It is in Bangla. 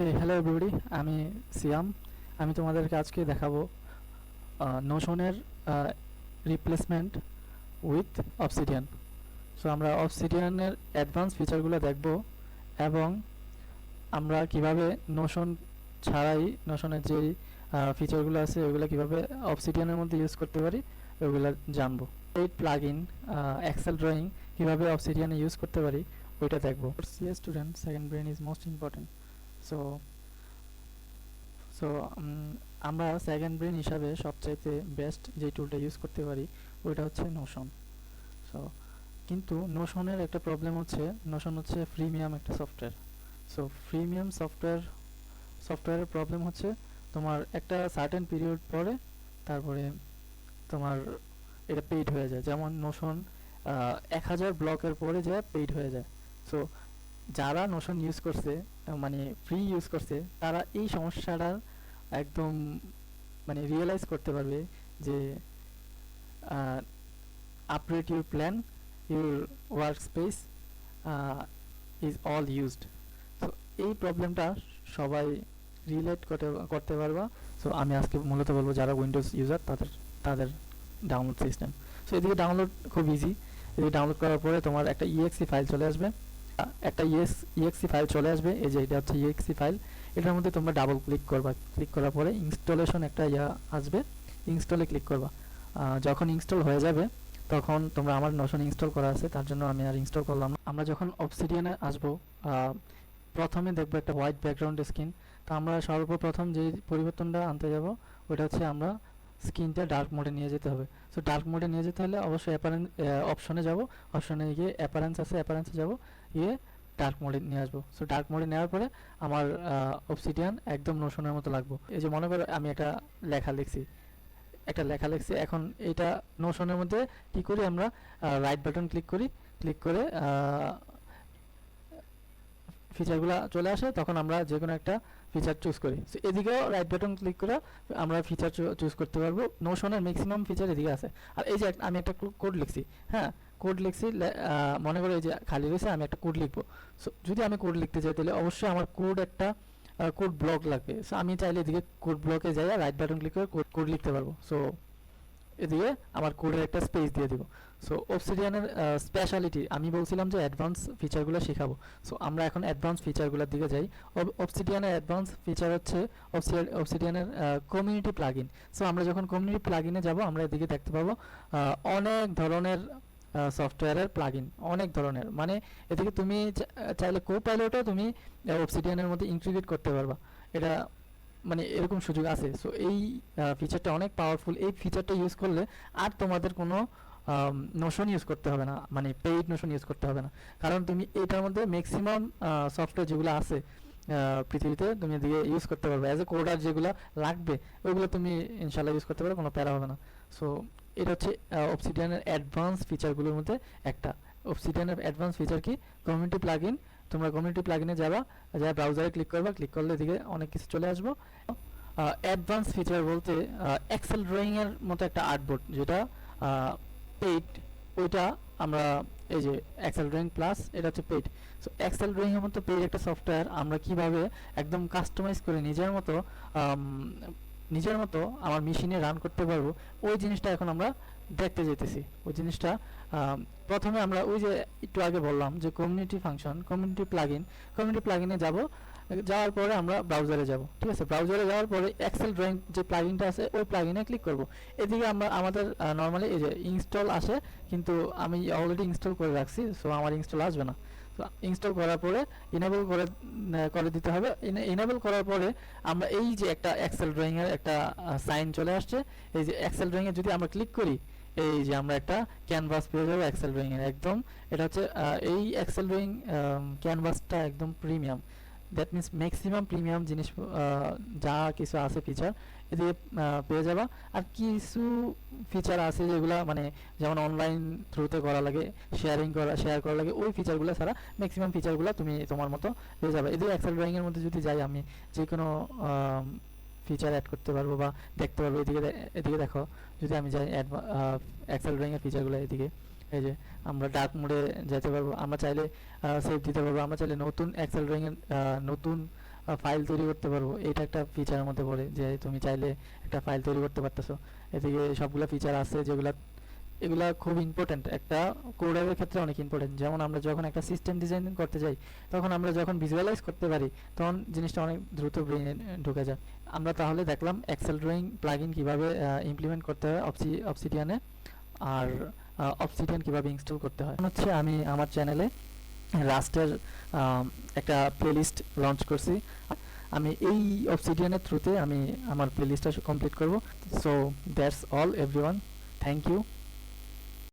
হ্যালো এভরিবডি, আমি সিয়াম। আমি তোমাদেরকে আজকে দেখাবো নোশনের রিপ্লেসমেন্ট উইথ অবসিডিয়ান। সো আমরা অবসিডিয়ানের অ্যাডভান্স ফিচারগুলো দেখব এবং আমরা কিভাবে নোশন ছাড়াই নোশনের যে ফিচারগুলো আছে ওগুলো কিভাবে অবসিডিয়ানের মধ্যে ইউজ করতে পারি ওগুলো জানবো। এই প্লাগ ইন এক্সেল ড্রয়িং কিভাবে অবসিডিয়ানে ইউজ করতে পারি ওইটা দেখবো। CS student, second brain is most important. So so আমরা সেকেন্ড ব্রেন হিসাবে সবচাইতে বেস্ট যে টুলটা ইউজ করতে পারি ওইটা হচ্ছে নোশন। সো কিন্তু নোশনের একটা প্রবলেম হচ্ছে, নোশন হচ্ছে প্রিমিয়াম একটা সফটওয়্যার। সো প্রিমিয়াম সফটওয়্যারের প্রবলেম হচ্ছে তোমার একটা সার্টেন পিরিয়ড পরে তারপরে তোমার এটা পেইড হয়ে যায়। যেমন নোশন 1000 ব্লকের পরে যায় পেইড হয়ে যায়। সো যারা নোশন ইউজ করছে, মানে ফ্রি ইউজ করছে, তারা এই সমস্যাটা একদম মানে রিয়েলাইজ করতে পারবে যে update your plan, your work space is all used. So এই প্রবলেমটা সবাই রিলেট করতে পারবা। সো আমি আজকে মূলত বলবো যারা উইন্ডোজ ইউজার তাদের তাদের ডাউনলোড সিস্টেম। সো এদিকে ডাউনলোড খুব ইজি। এদিকে ডাউনলোড করার পরে তোমার একটা ইএক্সি ফাইল চলে আসবে, একটা ইএক্সি ফাইল চলে আসবে। এই যে এটা হচ্ছে ইএক্সি ফাইল। এটার মধ্যে তোমরা ডাবল ক্লিক করবা। ক্লিক করার পরে ইনস্টলেশন একটা আসবে, ইনস্টলে ক্লিক করবা। যখন ইনস্টল হয়ে যাবে তখন তোমরা, আমার নোশন ইনস্টল করা আছে তার জন্য আমি আর ইনস্টল করলাম না। আমরা যখন অবসিডিয়ানে আসবো প্রথমে দেখবো একটা হোয়াইট ব্যাকগ্রাউন্ড স্ক্রিন। তো আমরা সর্বপ্রথম যে পরিবর্তনটা আনতে যাব ওটা হচ্ছে আমরা স্ক্রিনটা ডার্ক মোডে নিয়ে যেতে হবে। সো ডার্ক মোডে নিয়ে যেতে হলে অবশ্যই অপশনে যাব, অপশনে গিয়ে অ্যাপারেন্স আছে, অ্যাপারেন্সে যাব, গিয়ে ডার্ক মোডে নিয়ে আসবো। সো ডার্ক মোডে নেওয়ার পরে আমার অবসিডিয়ান একদম নোশনের মতো লাগবো। এই যে মনে করো আমি একটা লেখা লিখছি এখন এটা নোশনের মধ্যে কি করি আমরা, রাইট বাটন ক্লিক করি, ক্লিক করে ফিচারগুলো চলে আসে, তখন আমরা যে কোনো একটা ফিচার চুজ করি। সো এদিকেও রাইট বাটন ক্লিক করে আমরা ফিচার চুজ করতে পারবো। নোশনের ম্যাক্সিমাম ফিচার এদিকে আছে। আর এই যে আমি একটা কোড লিখছি, হ্যাঁ কোড লিখছি, মনে করো এই যে খালি রয়েছে, আমি একটা কোড লিখবো। সো যদি আমি কোড লিখতে চাই তাহলে অবশ্যই আমার কোড ব্লক লাগবে। সো আমি চাইলে এদিকে কোড ব্লকে যাই, রাইট বাটন ক্লিক করে কোড লিখতে পারবো। সো এদিকে আমার কোডের একটা স্পেস দিয়ে দিব। সো অবসিডিয়ানের স্পেশালিটি আমি বলছিলাম যে অ্যাডভান্স ফিচারগুলো শেখাবো। সো আমরা এখন অ্যাডভান্স ফিচারগুলোর দিকে যাই। অবসিডিয়ানের অ্যাডভান্স ফিচার হচ্ছে অবসিডিয়ানের কমিউনিটি প্লাগইন। সো আমরা যখন কমিউনিটি প্লাগইনে যাব আমরা এদিকে দেখতে পাবো অনেক ধরনের সফটওয়্যারের প্লাগইন, অনেক ধরনের। মানে এদিকে তুমি চাইলে কোপাইলটও তুমি অবসিডিয়ানের মধ্যে ইন্টিগ্রেট করতে পারবা। এটা মানে এরকম সুযোগ আছে। সো এই ফিচারটা অনেক পাওয়ারফুল। এই ফিচারটা ইউজ করলে আর তোমাদের কোনো নোশন ইউজ করতে হবে না, মানে পেইড নোশন ইউজ করতে হবে না। কারণ তুমি এটার মধ্যে ম্যাক্সিমাম সফটওয়্যার যেগুলো আছে পৃথিবীতে তুমি দিয়ে ইউজ করতে পারবে। অ্যাজ এ কোডার যেগুলো লাগবে ওইগুলো তুমি ইনশাল্লাহ ইউজ করতে পারবে, কোনো প্যারা হবে না। সো এটা হচ্ছে অবসিডিয়ানের অ্যাডভান্স ফিচারগুলোর মধ্যে একটা। অবসিডিয়ানের অ্যাডভান্স ফিচার কি, কমিউনিটি প্লাগইন। তোমরা কমিউনিটি প্লাগইনে যাবা, যা ব্রাউজারে ক্লিক করবা, ক্লিক করলে এদিকে অনেক কিছু চলে আসবো। অ্যাডভান্স ফিচার বলতে এক্সেল ড্রয়িং এর মতো একটা আর্টবোর্ড যেটা পেইড, ওইটা আমরা এই যে এক্সেল ড্রয়িং প্লাস, এটা হচ্ছে পেইড। সো এক্সেল ড্রয়িং এর মতো পেইড একটা সফটওয়্যার আমরা কিভাবে একদম কাস্টমাইজ করে নিজের মতো আমার মেশিনে রান করতে পারবো, ওই জিনিসটা এখন আমরা দেখতে যেতেছি। ওই জিনিসটা প্রথমে আমরা ওই যে একটু আগে বললাম যে কমিউনিটি ফাংশন, কমিউনিটি প্লাগইনে যাব। যাওয়ার পরে আমরা ব্রাউজারে যাব, ঠিক আছে। ব্রাউজারে যাওয়ার পরে এক্সেল ড্রয়িং যে প্লাগইনটা আছে ওই প্লাগইনে ক্লিক করব। এদিকে আমাদের নর্মালি এই যে ইনস্টল আসে, কিন্তু আমি অলরেডি ইনস্টল করে রাখছি, সো আমার ইনস্টল আসবে না। তো ইনস্টল করার পরে ইনেবল করে দিতে হবে। ইনেবল করার পরে আমরা এই যে একটা এক্সেল ড্রয়িং এর একটা সাইন চলে আসছে, এই যে এক্সেল ড্রয়িং এ যদি আমরা ক্লিক করি, এই যে আমরা একটা ক্যানভাস পেয়ে যাবো এক্সেল ড্রয়িং এর একদম। এটা হচ্ছে এই এক্সেল ড্রয়িং ক্যানভাসটা একদম premium. That means maximum premium জিনিস যা কিছু আছে ফিচার এদিকে পেয়ে যাবা। আর কিছু ফিচার আছে যেগুলো মানে যেমন অনলাইন থ্রুতে করা লাগে, শেয়ার করা লাগে, ওই ফিচারগুলো ছাড়া ম্যাক্সিমাম ফিচারগুলো তুমি তোমার মতো পেয়ে যাবে। এদিকে এক্সেল ড্রয়িং এর মধ্যে যদি যাই আমি, যে কোনো ফিচার অ্যাড করতে পারবো বা দেখতে পারবো। এদিকে দেখো, যদি আমি যাই এক্সেল ড্রয়িং এর ফিচারগুলো এদিকে, এই যে আমরা ডার্ক মোডে যেতে পারবো, আমরা চাইলে সেভ দিতে পারবো, আমরা চাইলে নতুন এক্সেল ড্রয়িং এর নতুন ফাইল তৈরি করতে পারবো, এটা একটা ফিচারের মধ্যে পড়ে যে তুমি চাইলে একটা ফাইল তৈরি করতে পারতেছো। এদিকে সবগুলো ফিচার আছে যেগুলা, এগুলা খুব ইম্পর্টেন্ট, একটা কোডারের ক্ষেত্রে অনেক ইম্পর্টেন্ট। যেমন আমরা যখন একটা সিস্টেম ডিজাইন করতে যাই, তখন আমরা যখন ভিজুয়ালাইজ করতে পারি তখন জিনিসটা অনেক দ্রুত ব্রেনে ঢুকে যায়। আমরা তাহলে দেখলাম এক্সেল ড্রয়িং প্লাগইন কিভাবে ইমপ্লিমেন্ট করতে হয় অবসিডিয়ানে, আর অবসিডিয়ান কিভাবে ইনস্টল করতে হয়। হচ্ছে আমি আমার চ্যানেলে রাস্টের একটা প্লেলিস্ট লঞ্চ করছি। আমি এই অবসিডিয়ানের থ্রুতে আমি আমার প্লেলিস্টটা কমপ্লিট করব। So that's all everyone, thank you.